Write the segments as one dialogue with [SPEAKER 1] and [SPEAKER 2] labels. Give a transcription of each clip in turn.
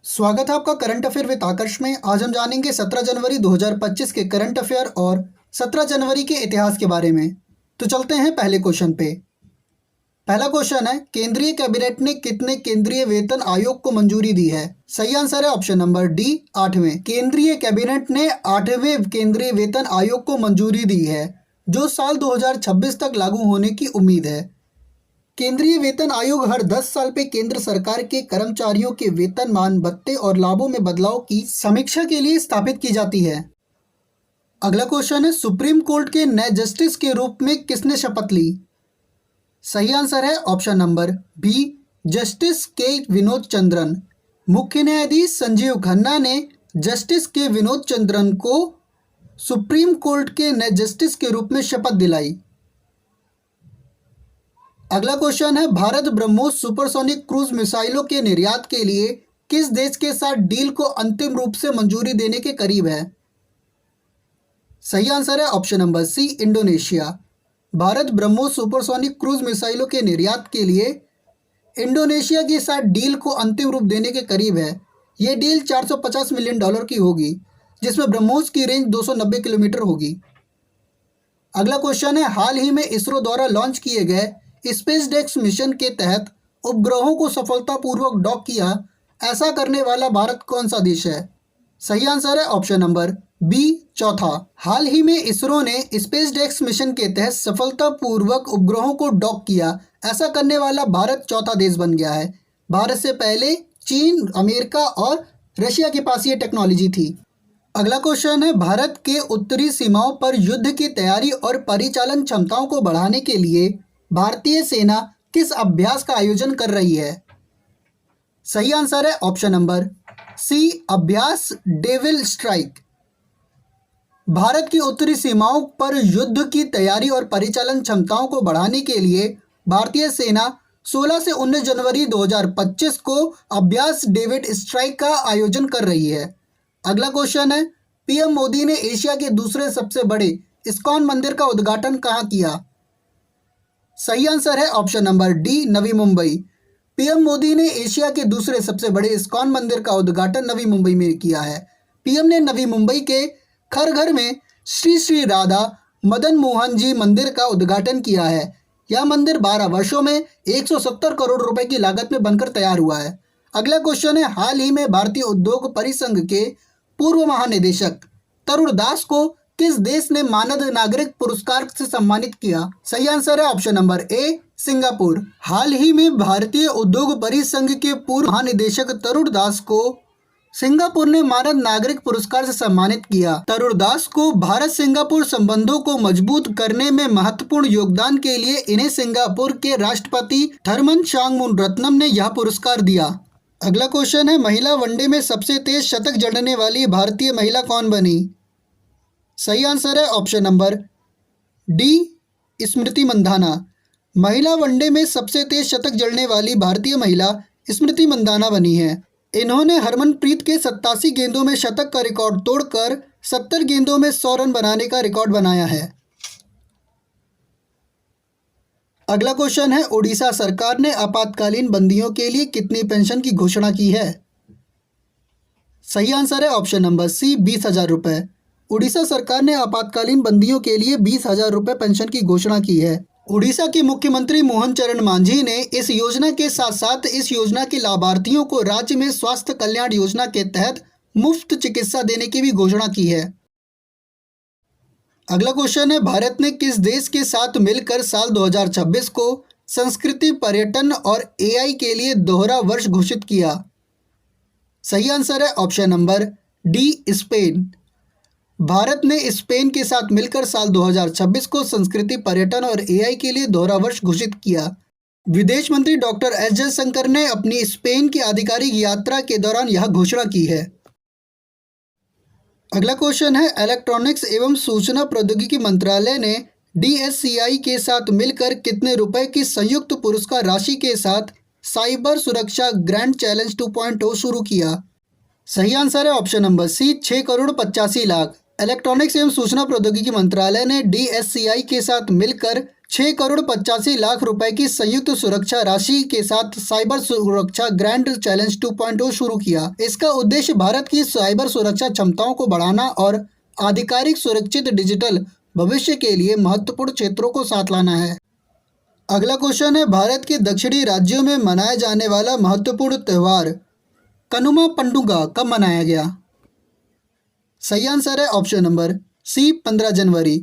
[SPEAKER 1] स्वागत है आपका करंट अफेयर विद आकर्ष में। आज हम जानेंगे 17 जनवरी 2025 के करंट अफेयर और 17 जनवरी के इतिहास के बारे में। तो चलते हैं पहले क्वेश्चन पे। पहला क्वेश्चन है, केंद्रीय कैबिनेट ने कितने केंद्रीय वेतन आयोग को मंजूरी दी है? सही आंसर है ऑप्शन नंबर डी, 8वें। केंद्रीय कैबिनेट ने 8वें केंद्रीय वेतन आयोग को मंजूरी दी है, जो साल 2026 तक लागू होने की उम्मीद है। केंद्रीय वेतन आयोग हर 10 साल पे केंद्र सरकार के कर्मचारियों के वेतन, मान, भत्ते और लाभों में बदलाव की समीक्षा के लिए स्थापित की जाती है। अगला क्वेश्चन है, सुप्रीम कोर्ट के नए जस्टिस के रूप में किसने शपथ ली? सही आंसर है ऑप्शन नंबर बी, जस्टिस के विनोद चंद्रन। मुख्य न्यायाधीश संजीव खन्ना ने जस्टिस के विनोद चंद्रन को सुप्रीम कोर्ट के नए जस्टिस के रूप में शपथ दिलाई। अगला क्वेश्चन है, भारत ब्रह्मोस सुपरसोनिक क्रूज मिसाइलों के निर्यात के लिए किस देश के साथ डील को अंतिम रूप से मंजूरी देने के करीब है? सही आंसर है option number C, Indonesia. Bharat BrahMos supersonic cruise मिसाइलों के निर्यात के लिए इंडोनेशिया के साथ डील को अंतिम रूप देने के करीब है। ये डील $450 मिलियन की होगी, जिसमें ब्रह्मोस की रेंज 290 किलोमीटर होगी। अगला क्वेश्चन है, हाल ही में इसरो द्वारा लॉन्च किए गए स्पेसडेक्स मिशन के तहत उपग्रहों को सफलतापूर्वक डॉक किया, ऐसा करने वाला भारत कौन सा देश है? सही आंसर है ऑप्शन नंबर बी, चौथा। हाल ही में इसरो ने स्पेसडेक्स मिशन के तहत सफलतापूर्वक उपग्रहों को डॉक किया, ऐसा करने वाला भारत चौथा देश बन गया है। भारत से पहले चीन, अमेरिका और रशिया के पास ये टेक्नोलॉजी थी। अगला क्वेश्चन है, भारत के उत्तरी सीमाओं पर युद्ध की तैयारी और परिचालन क्षमताओं को बढ़ाने के लिए भारतीय सेना किस अभ्यास का आयोजन कर रही है? सही आंसर है ऑप्शन नंबर सी, अभ्यास डेविल स्ट्राइक। भारत की उत्तरी सीमाओं पर युद्ध की तैयारी और परिचालन क्षमताओं को बढ़ाने के लिए भारतीय सेना 16 से 19 जनवरी 2025 को अभ्यास डेविड स्ट्राइक का आयोजन कर रही है। अगला क्वेश्चन है, पीएम मोदी ने एशिया के दूसरे सबसे बड़े इस्कॉन मंदिर का उद्घाटन कहाँ किया? सही आंसर है option number D, Navi Mumbai. PM Modi ने एशिया के दूसरे सबसे बड़े इस्कॉन मंदिर का उद्घाटन नवी मुंबई में किया है। पीएम ने नवी मुंबई के खरघर में श्री श्री राधा मदन मोहन जी मंदिर का उद्घाटन किया है। यह मंदिर 12 वर्षों में 170 करोड़ रुपए की लागत में बनकर तैयार हुआ है। अगला क्वेश्चन है, हाल ही में भारतीय उद्योग परिसंघ के पूर्व महानिदेशक तरुण दास को किस देश ने मानद नागरिक पुरस्कार से सम्मानित किया? सही आंसर है ऑप्शन नंबर ए, सिंगापुर। हाल ही में भारतीय उद्योग परिसंघ के पूर्व महानिदेशक तरुण दास को सिंगापुर ने मानद नागरिक पुरस्कार से सम्मानित किया। तरुण दास को भारत सिंगापुर संबंधों को मजबूत करने में महत्वपूर्ण योगदान के लिए इन्हें सिंगापुर के राष्ट्रपति थरमन शांगमुनरत्नम ने यह पुरस्कार दिया। अगला क्वेश्चन है, महिला वनडे में सबसे तेज शतक जड़ने वाली भारतीय महिला कौन बनी? सही आंसर है option number D, Smriti Mandhana. महिला वनडे में सबसे तेज शतक जड़ने वाली भारतीय महिला स्मृति मंधाना बनी है। इन्होंने हरमनप्रीत के 87 गेंदों में शतक का रिकॉर्ड तोड़कर 70 गेंदों में 100 रन बनाने का रिकॉर्ड बनाया है। अगला क्वेश्चन है, उड़ीसा सरकार ने आपातकालीन बंदियों के लिए कितनी पेंशन की घोषणा की है? सही आंसर है ऑप्शन नंबर सी, 20,000 रुपये। उड़ीसा सरकार ने आपातकालीन बंदियों के लिए 20,000 रुपये पेंशन की घोषणा की है। उड़ीसा के मुख्यमंत्री मोहन चरण मांझी ने इस योजना के साथ साथ इस योजना के लाभार्थियों को राज्य में स्वास्थ्य कल्याण योजना के तहत मुफ्त चिकित्सा देने की भी घोषणा की है। अगला क्वेश्चन है, भारत ने किस देश के साथ मिलकर साल 2026 को संस्कृति, पर्यटन और एआई के लिए दोहरा वर्ष घोषित किया? सही आंसर है option number D, Spain. Bharat ने स्पेन के साथ मिलकर साल 2026 को संस्कृति, पर्यटन और एआई के लिए दोहरा वर्ष घोषित किया। विदेश मंत्री डॉक्टर एस जयशंकर ने अपनी स्पेन की आधिकारिक यात्रा के दौरान यह घोषणा की है। अगला क्वेश्चन है, इलेक्ट्रॉनिक्स एवं सूचना प्रौद्योगिकी मंत्रालय ने डीएससीआई के साथ मिलकर कितने रुपए की संयुक्त पुरस्कार राशि के साथ साइबर सुरक्षा ग्रैंड चैलेंज 2.0 शुरू किया? सही आंसर है option number C, 6 crore 85 lakh. Electronics एवं सूचना प्रौद्योगिकी मंत्रालय ने DSCI के साथ मिलकर 6 करोड़ 85 लाख रुपए की संयुक्त सुरक्षा राशि के साथ साइबर सुरक्षा ग्रैंड चैलेंज 2.0 शुरू किया। इसका उद्देश्य भारत की साइबर सुरक्षा क्षमताओं को बढ़ाना और आधिकारिक सुरक्षित डिजिटल भविष्य के लिए महत्वपूर्ण क्षेत्रों को साथ लाना है। अगला क्वेश्चन है, भारत के दक्षिणी राज्यों में मनाया जाने वाला महत्वपूर्ण त्यौहार कनुमा पंडुगा कब मनाया गया? सही आंसर है ऑप्शन नंबर सी 15 जनवरी।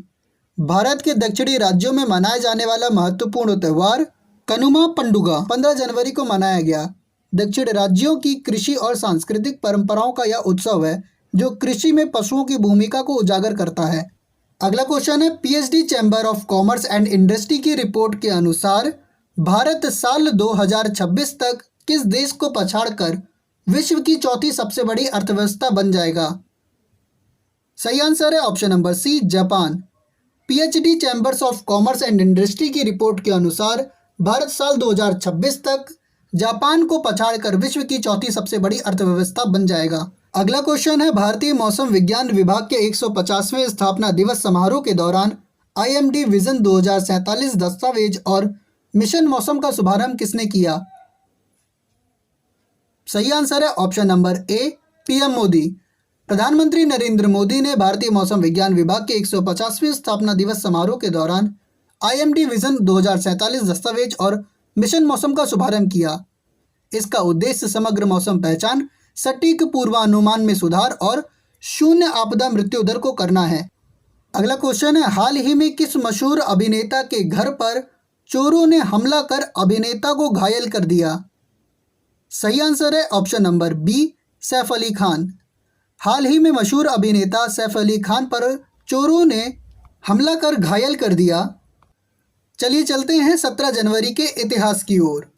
[SPEAKER 1] भारत के दक्षिणी राज्यों में मनाए जाने वाला महत्वपूर्ण त्यौहार कनुमा पंडुगा 15 जनवरी को मनाया गया। दक्षिण राज्यों की कृषि और सांस्कृतिक परंपराओं का यह उत्सव है जो कृषि में पशुओं की भूमिका को उजागर करता है। अगला क्वेश्चन है, PhD chamber of commerce and industry की रिपोर्ट के अनुसार भारत साल 2026 तक किस देश को पछाड़कर विश्व की चौथी सबसे बड़ी अर्थव्यवस्था बन जाएगा? सही आंसर है option number C Japan. PhD chambers of commerce and industry की रिपोर्ट के अनुसार भारत साल 2026 तक जापान को पछाड़कर विश्व की चौथी सबसे बड़ी अर्थव्यवस्था बन जाएगा। अगला क्वेश्चन है, भारतीय मौसम विज्ञान विभाग के 150वें स्थापना दिवस समारोह के दौरान IMD विजन 2047 दस्तावेज और मिशन मौसम का शुभारंभ किसने किया? सही आंसर है option number A PM Modi. प्रधानमंत्री नरेंद्र मोदी ने भारतीय मौसम विज्ञान विभाग के 150वें स्थापना दिवस समारोह के दौरान IMD विजन 2047 दस्तावेज और मिशन मौसम का शुभारंभ किया। इसका उद्देश्य समग्र मौसम पहचान, सटीक पूर्वानुमान में सुधार और शून्य आपदा मृत्यु दर को करना है। अगला क्वेश्चन है, हाल ही में किस मशहूर अभिनेता के घर पर चोरों ने हमला कर अभिनेता को घायल कर दिया? सही आंसर है option number B Saif Ali Khan. हाल ही में मशहूर अभिनेता सैफ अली खान पर चोरों ने हमला कर घायल कर दिया। चलिए चलते हैं 17 जनवरी के इतिहास की ओर।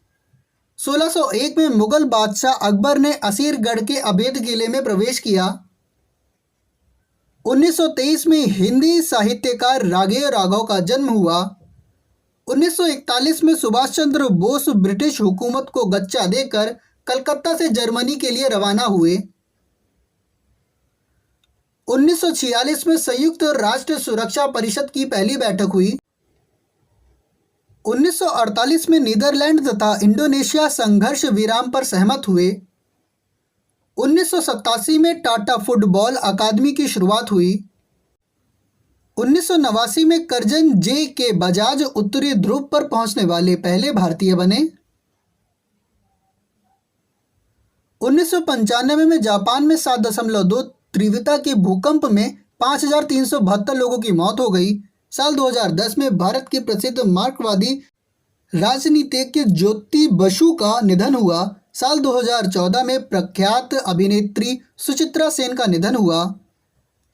[SPEAKER 1] 1601 में मुगल बादशाह अकबर ने असीरगढ़ के अभेद किले में प्रवेश किया। 1923 में हिंदी साहित्यकार राघव राघव का जन्म हुआ। 1941 में सुभाष चंद्र बोस ब्रिटिश हुकूमत को गच्चा देकर कलकत्ता से जर्मनी के लिए रवाना हुए। 1946 में संयुक्त राष्ट्र सुरक्षा परिषद की पहली बैठक हुई। 1948 में नीदरलैंड तथा इंडोनेशिया संघर्ष विराम पर सहमत हुए। 1987 में टाटा फुटबॉल अकादमी की शुरुआत हुई। 1989 में करजन J.K. बजाज उत्तरी ध्रुव पर पहुंचने वाले पहले भारतीय बने। 1995 में जापान में 7.2 तीव्रता के भूकंप में 5372 लोगों की मौत हो गई। साल 2010 में भारत के प्रसिद्ध मार्क्सवादी राजनीतिज्ञ ज्योति बसु का निधन हुआ। साल 2014 में प्रख्यात अभिनेत्री सुचित्रा सेन का निधन हुआ।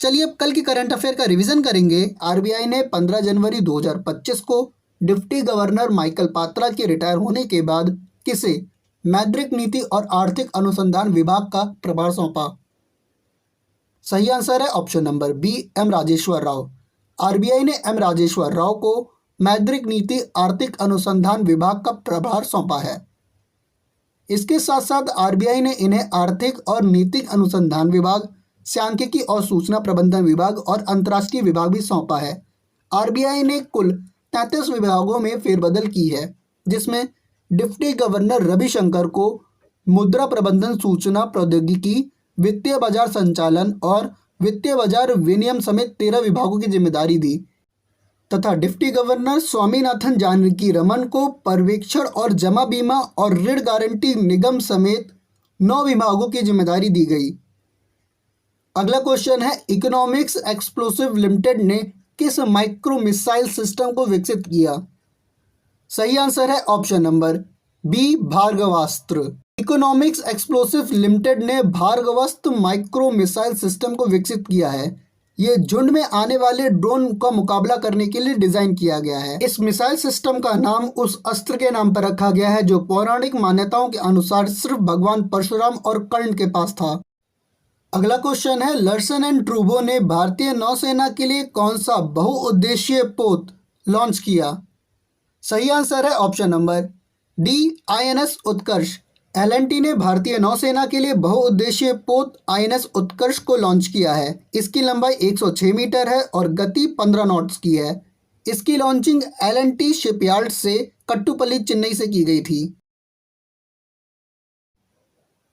[SPEAKER 1] चलिए अब कल की करंट अफेयर का रिवीजन करेंगे। RBI ने 15 जनवरी 2025 को डिप्टी गवर्नर माइकल पात्रा के रिटायर होने के बाद किसे मौद्रिक नीति और आर्थिक अनुसंधान विभाग का प्रभार सौंपा? सही आंसर है option number B M Rajeshwar Rao. RBI ने M राजेश्वर राव को मौद्रिक नीति आर्थिक अनुसंधान विभाग का प्रभार सौंपा है। इसके साथ साथ RBI ने इन्हें आर्थिक और नीतिक अनुसंधान विभाग, सांख्यिकी और सूचना प्रबंधन विभाग और अंतर्राष्ट्रीय विभाग भी सौंपा है। RBI ने कुल 33 विभागों में फेरबदल की है, जिसमें डिप्टी गवर्नर रविशंकर को मुद्रा प्रबंधन, सूचना प्रौद्योगिकी, वित्तीय बाजार संचालन और वित्तीय बाजार विनियम समेत 13 विभागों की जिम्मेदारी दी तथा डिप्टी गवर्नर स्वामीनाथन जानकी रमन को पर्यवेक्षण और जमा बीमा और ऋण गारंटी निगम समेत 9 विभागों की जिम्मेदारी दी गई। अगला क्वेश्चन है, इकोनॉमिक्स एक्सप्लोसिव लिमिटेड ने किस माइक्रो मिसाइल सिस्टम को विकसित किया? सही आंसर है option number B Bhargavastra. Economics explosive limited ने भार्गवास्त्र माइक्रो मिसाइल सिस्टम को विकसित किया है। ये झुंड में आने वाले ड्रोन का मुकाबला करने के लिए डिजाइन किया गया है। इस मिसाइल सिस्टम का नाम उस अस्त्र के नाम पर रखा गया है जो पौराणिक मान्यताओं के अनुसार सिर्फ भगवान परशुराम और कर्ण के पास था। अगला क्वेश्चन है, लर्सन एंड ट्रूबो ने भारतीय नौसेना के लिए कौन सा बहुउद्देशीय पोत लॉन्च किया? सही आंसर है ऑप्शन नंबर डी INS उत्कर्ष। एल&टी ने भारतीय नौसेना के लिए बहुउद्देशीय पोत आईएनएस उत्कर्ष को लॉन्च किया है। इसकी लंबाई 106 मीटर है और गति 15 नॉट्स की है। इसकी लॉन्चिंग एल&टी शिपयार्ड से कट्टुपल्ली चेन्नई से की गई थी।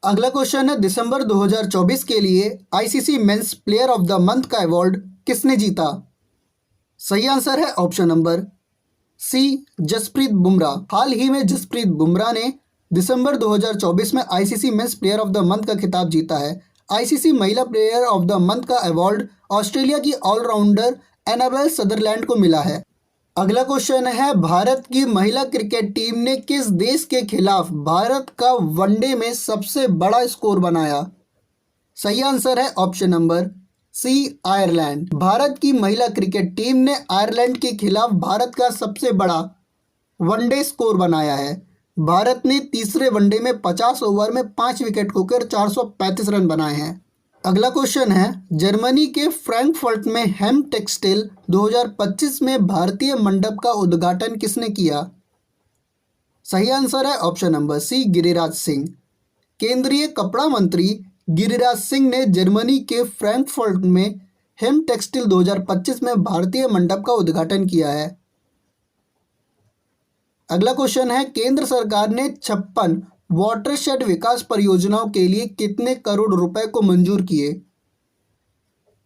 [SPEAKER 1] अगला क्वेश्चन है, दिसंबर 2024 के लिए ICC men's player of the month का अवार्ड किसने जीता? सही आंसर है option number C, Jasprit Bumrah. हाल ही में जसप्रीत बुमराह ने दिसंबर 2024 में ICC men's player of the month का खिताब जीता है। आईसीसी महिला प्लेयर ऑफ द मंथ का अवार्ड ऑस्ट्रेलिया की ऑलराउंडर एनाबेल सदरलैंड को मिला है। अगला क्वेश्चन है, भारत की महिला क्रिकेट टीम ने किस देश के खिलाफ भारत का वनडे में सबसे बड़ा स्कोर बनाया? सही आंसर है ऑप्शन नंबर सी, आयरलैंड। भारत की महिला क्रिकेट टीम ने आयरलैंड के खिलाफ भारत का सबसे बड़ा वनडे स्कोर बनाया है। भारत ने तीसरे वनडे में 50 ओवर में 5 विकेट खोकर 435 रन बनाए हैं। अगला क्वेश्चन है, जर्मनी के फ्रैंकफर्ट में हेम टेक्सटाइल 2025 में भारतीय मंडप का उद्घाटन किसने किया? सही आंसर है option number C, Giriraj Singh. केंद्रीय कपड़ा मंत्री गिरिराज सिंह ने जर्मनी के फ्रैंकफर्ट में हेम टेक्सटाइल 2025 में भारतीय मंडप का उद्घाटन किया है। अगला क्वेश्चन है, केंद्र सरकार ने 56 वाटरशेड विकास परियोजनाओं के लिए कितने करोड़ रुपए को मंजूर किए?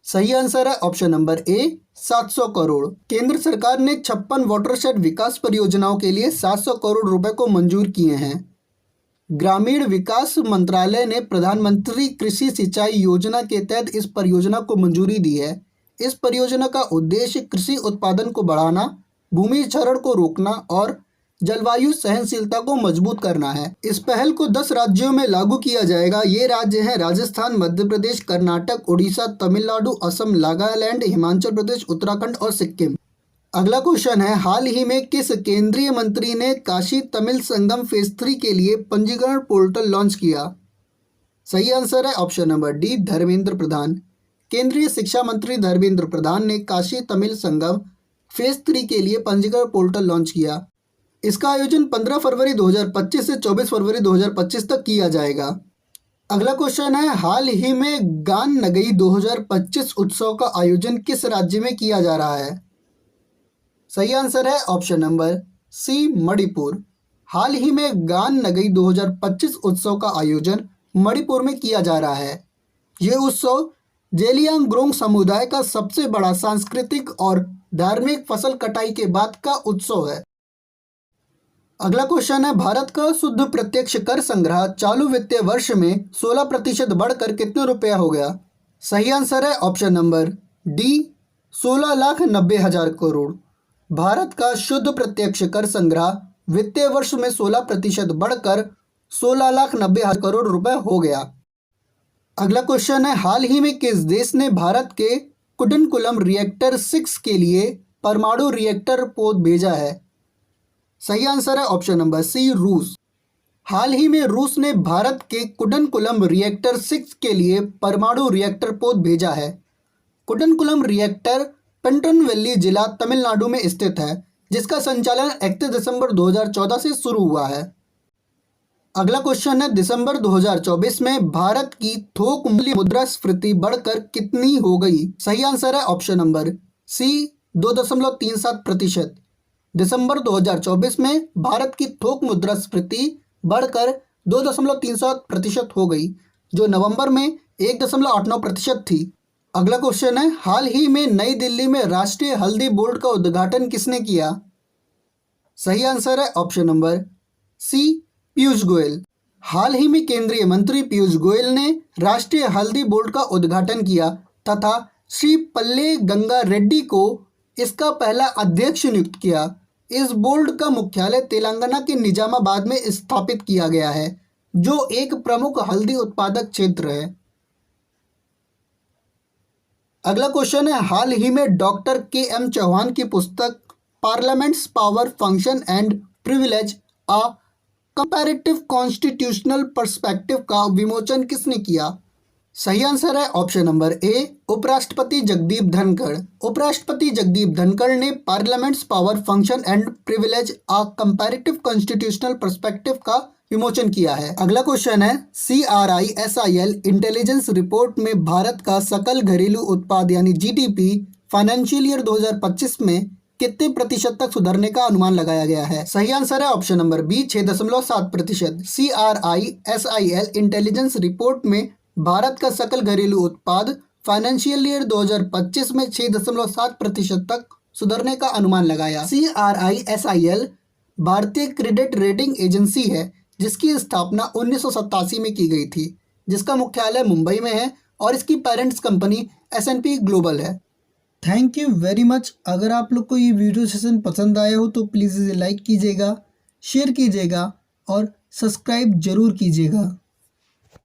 [SPEAKER 1] सही आंसर है ऑप्शन नंबर ए, 700 करोड़। केंद्र सरकार ने 56 वाटरशेड विकास परियोजनाओं के लिए 700 करोड़ रुपए को मंजूर किए हैं। ग्रामीण विकास मंत्रालय ने प्रधानमंत्री कृषि सिंचाई योजना के तहत इस परियोजना को मंजूरी दी है। इस परियोजना का उद्देश्य कृषि उत्पादन को बढ़ाना, भूमि क्षरण को रोकना और जलवायु सहनशीलता को मजबूत करना है। इस पहल को 10 राज्यों में लागू किया जाएगा। ये राज्य हैं राजस्थान, मध्य प्रदेश, कर्नाटक, उड़ीसा, तमिलनाडु, असम, नागालैंड, हिमाचल प्रदेश, उत्तराखंड और सिक्किम। अगला क्वेश्चन है, हाल ही में किस केंद्रीय मंत्री ने काशी तमिल संगम फेज 3 के लिए पंजीकरण पोर्टल लॉन्च किया? सही आंसर है option number D, Dharmendra Pradhan. केंद्रीय शिक्षा मंत्री धर्मेंद्र प्रधान ने काशी तमिल संगम फेज 3 के लिए पंजीकरण पोर्टल लॉन्च किया। इसका आयोजन 15 फरवरी 2025 से 24 फरवरी 2025 तक किया जाएगा। अगला क्वेश्चन है, हाल ही में गान नगई 2025 उत्सव का आयोजन किस राज्य में किया जा रहा है? सही आंसर है ऑप्शन नंबर सी, मणिपुर। हाल ही में गान नगई 2025 उत्सव का आयोजन मणिपुर में किया जा रहा है। ये उत्सव जेलियांगरोंग समुदाय का सबसे बड़ा सांस्कृतिक और धार्मिक फसल कटाई के बाद का उत्सव है। अगला क्वेश्चन है, भारत का शुद्ध प्रत्यक्ष कर संग्रह चालू वित्तीय वर्ष में 16% बढ़कर कितने रुपया हो गया? सही आंसर है option number D, 16,90,000 crore. Bharat का शुद्ध प्रत्यक्ष कर संग्रह वित्तीय वर्ष में 16% बढ़कर 16,90,000 करोड़ रुपए हो गया। अगला क्वेश्चन है, हाल ही में किस देश ने भारत के कुडनकुलम रिएक्टर 6 के लिए परमाणु रिएक्टर पोत भेजा है? सही आंसर है ऑप्शन नंबर सी, रूस। हाल ही में रूस ने भारत के कुडनकुलम रिएक्टर 6 के लिए परमाणु रिएक्टर पोत भेजा है। कुडनकुलम रिएक्टर पेंटन वैली जिला तमिलनाडु में स्थित है, जिसका संचालन 31 दिसंबर 2014 से शुरू हुआ है। अगला क्वेश्चन है, दिसंबर 2024 में भारत की थोक मूल्य मुद्रास्फीति बढ़कर कितनी हो गई? सही आंसर है ऑप्शन नंबर सी, 2.37%। दिसंबर 2024 में भारत की थोक मुद्रास्फीति बढ़कर 2.37% हो गई, जो नवंबर में 1.89% थी। अगला क्वेश्चन है, हाल ही में नई दिल्ली में राष्ट्रीय हल्दी बोर्ड का उद्घाटन किसने किया? सही आंसर है option number C, Piyush Goyal. हाल ही में केंद्रीय मंत्री पीयूष गोयल ने राष्ट्रीय हल्दी बोर्ड का उद्घाटन किया तथा श्री पल्ले गंगा रेड्डी को इसका पहला अध्यक्ष नियुक्त किया। इस बोर्ड का मुख्यालय तेलंगाना के निजामाबाद में स्थापित किया गया है, जो एक प्रमुख हल्दी उत्पादक क्षेत्र है। अगला क्वेश्चन है, हाल ही में डॉक्टर के.एम. चौहान की पुस्तक parliaments power function and privilege a comparative constitutional perspective का विमोचन किसने किया? सही आंसर है ऑप्शन नंबर ए, उपराष्ट्रपति जगदीप धनखड़। उपराष्ट्रपति जगदीप धनखड़ ने parliaments power function and privilege a comparative constitutional perspective का विमोचन किया है। अगला क्वेश्चन है, CRISIL इंटेलिजेंस रिपोर्ट में भारत का सकल घरेलू उत्पाद यानी GDP फाइनेंशियल ईयर 2025 में कितने प्रतिशत तक सुधरने का अनुमान लगाया गया है? सही आंसर है option number B 6.7%। CRISIL intelligence report में भारत का सकल घरेलू उत्पाद फाइनेंशियल ईयर 2025 में 6.7% तक सुधरने का अनुमान लगाया। CRISIL भारतीय क्रेडिट रेटिंग एजेंसी है जिसकी स्थापना 1987 में की गई थी, जिसका मुख्यालय मुंबई में है और इसकी पेरेंट्स कंपनी S&P ग्लोबल है। Thank you very much. अगर आप लोग को ये वीडियो सेशन पसंद आया हो तो प्लीज़ इसे लाइक कीजिएगा, शेयर कीजिएगा और सब्सक्राइब जरूर कीजिएगा।